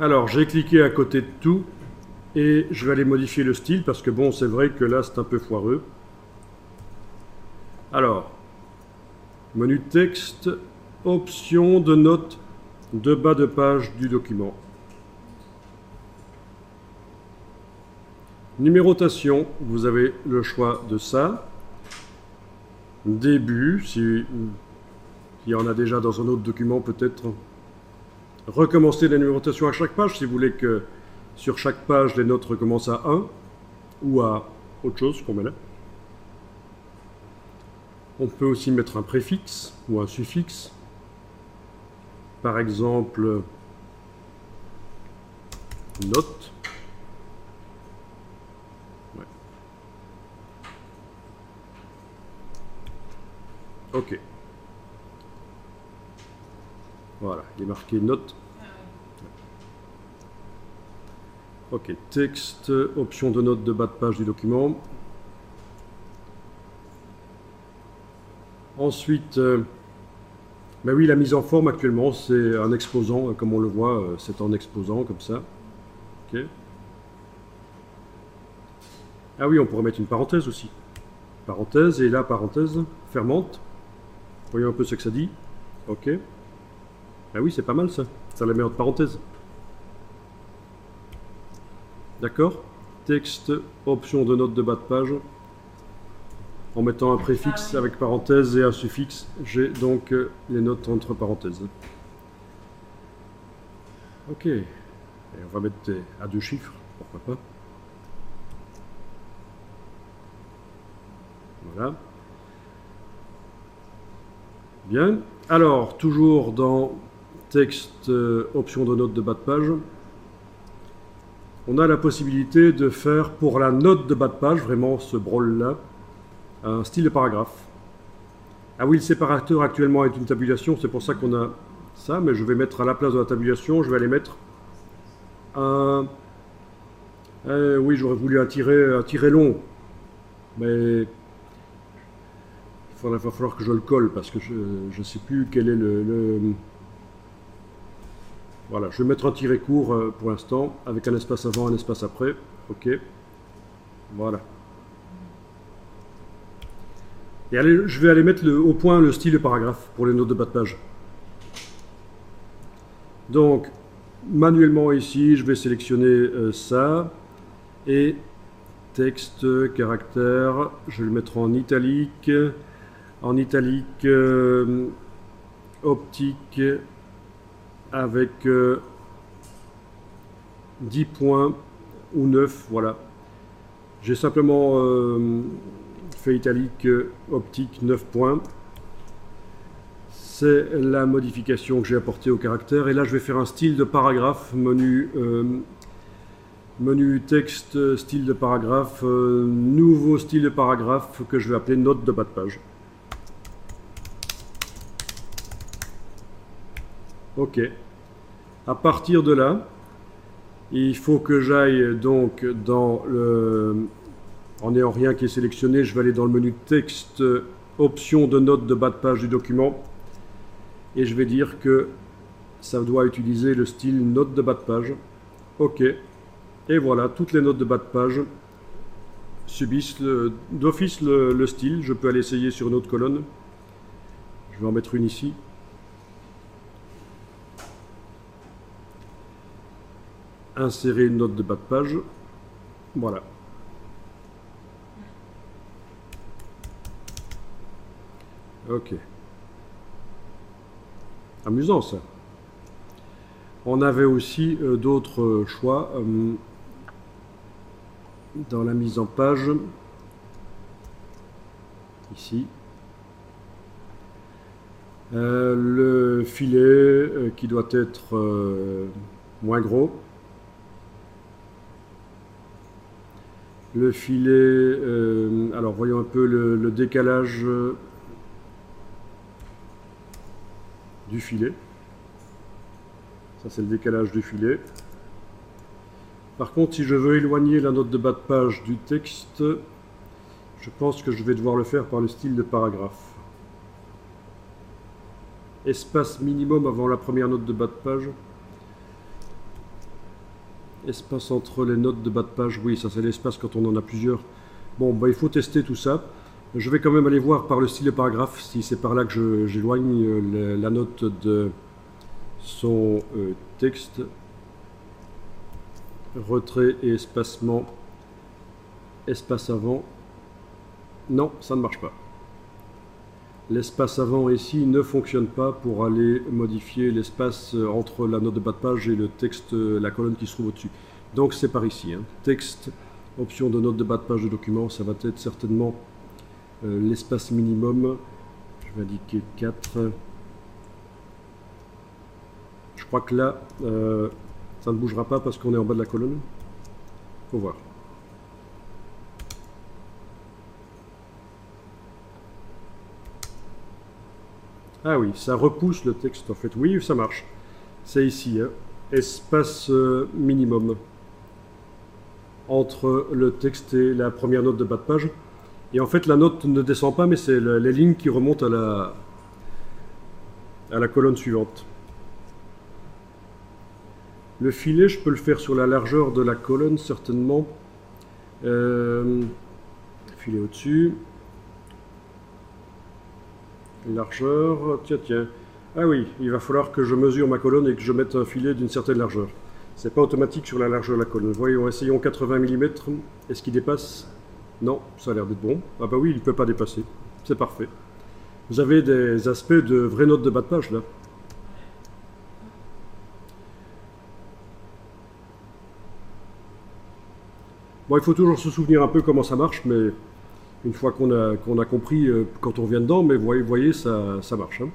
Alors, j'ai cliqué à côté de tout et je vais aller modifier le style parce que bon, c'est vrai que là, c'est un peu foireux. Alors, menu texte, option de notes de bas de page du document. Numérotation, vous avez le choix de ça. Début, s'il y en a déjà dans un autre document, peut-être recommencer la numérotation à chaque page si vous voulez que sur chaque page les notes recommencent à 1 ou à autre chose qu'on met là. On peut aussi mettre un préfixe ou un suffixe. Par exemple, note. Ouais. Ok. Voilà, il est marqué note. Ok, texte, option de note de bas de page du document. Ensuite, ben oui, la mise en forme actuellement, c'est un exposant, comme on le voit, c'est en exposant comme ça. Ok. Ah oui, on pourrait mettre une parenthèse aussi. Parenthèse, et là, parenthèse, fermante. Voyons un peu ce que ça dit. Ok. Ah oui, c'est pas mal ça. Ça la met entre parenthèses. D'accord. Texte, option de note de bas de page. En mettant un préfixe avec parenthèse et un suffixe, j'ai donc les notes entre parenthèses. Ok. Et on va mettre à 2 chiffres, pourquoi pas. Voilà. Bien. Alors, toujours dans texte, option de note de bas de page, on a la possibilité de faire pour la note de bas de page, vraiment ce brol-là, un style de paragraphe. Ah oui, le séparateur actuellement est une tabulation, c'est pour ça qu'on a ça, mais je vais mettre à la place de la tabulation, je vais aller mettre un... oui, j'aurais voulu un tiret long, mais il va falloir que je le colle parce que je ne sais plus quel est le... Voilà, je vais mettre un tiret court pour l'instant, avec un espace avant, un espace après. Ok, voilà. Et allez, je vais aller mettre au point le style de paragraphe pour les notes de bas de page. Donc, manuellement ici, je vais sélectionner ça. Et texte, caractère, je vais le mettre en italique. En italique, optique, avec 10 points ou 9, voilà. J'ai simplement fait italique, optique, 9 points. C'est la modification que j'ai apportée au caractère. Et là, je vais faire un style de paragraphe, menu texte, style de paragraphe, nouveau style de paragraphe que je vais appeler note de bas de page. Ok. À partir de là, il faut que j'aille donc dans le... En n'ayant rien qui est sélectionné, je vais aller dans le menu texte, option de note de bas de page du document. Et je vais dire que ça doit utiliser le style note de bas de page. Ok. Et voilà, toutes les notes de bas de page subissent d'office le style. Je peux aller essayer sur une autre colonne. Je vais en mettre une ici. Insérer une note de bas de page. Voilà. Ok. Amusant ça. On avait aussi d'autres choix dans la mise en page. Ici. Le filet qui doit être moins gros. Le filet, alors voyons un peu le décalage du filet. Ça c'est le décalage du filet. Par contre, si je veux éloigner la note de bas de page du texte, je pense que je vais devoir le faire par le style de paragraphe. Espace minimum avant la première note de bas de page. Espace entre les notes de bas de page. Oui, ça c'est l'espace quand on en a plusieurs. Bon, bah, il faut tester tout ça. Je vais quand même aller voir par le style de paragraphe si c'est par là que j'éloigne la note de son texte. Retrait et espacement. Espace avant. Non, ça ne marche pas. L'espace avant ici ne fonctionne pas pour aller modifier l'espace entre la note de bas de page et le texte, la colonne qui se trouve au-dessus. Donc c'est par ici. Hein. Texte, option de note de bas de page de document, ça va être certainement l'espace minimum. Je vais indiquer 4. Je crois que là, ça ne bougera pas parce qu'on est en bas de la colonne. Faut voir. Ah oui, ça repousse le texte en fait. Oui, ça marche. C'est ici, hein. Espace minimum entre le texte et la première note de bas de page. Et en fait, la note ne descend pas, mais c'est les lignes qui remontent à la colonne suivante. Le filet, je peux le faire sur la largeur de la colonne, certainement. Filet au-dessus. Largeur, tiens. Ah oui, il va falloir que je mesure ma colonne et que je mette un filet d'une certaine largeur. C'est pas automatique sur la largeur de la colonne. Voyons, essayons 80 mm. Est-ce qu'il dépasse? Non, ça a l'air d'être bon. Ah bah oui, il ne peut pas dépasser. C'est parfait. Vous avez des aspects de vraies notes de bas de page là. Bon, il faut toujours se souvenir un peu comment ça marche, mais une fois qu'on a compris quand on vient dedans, mais vous voyez ça marche. Hein.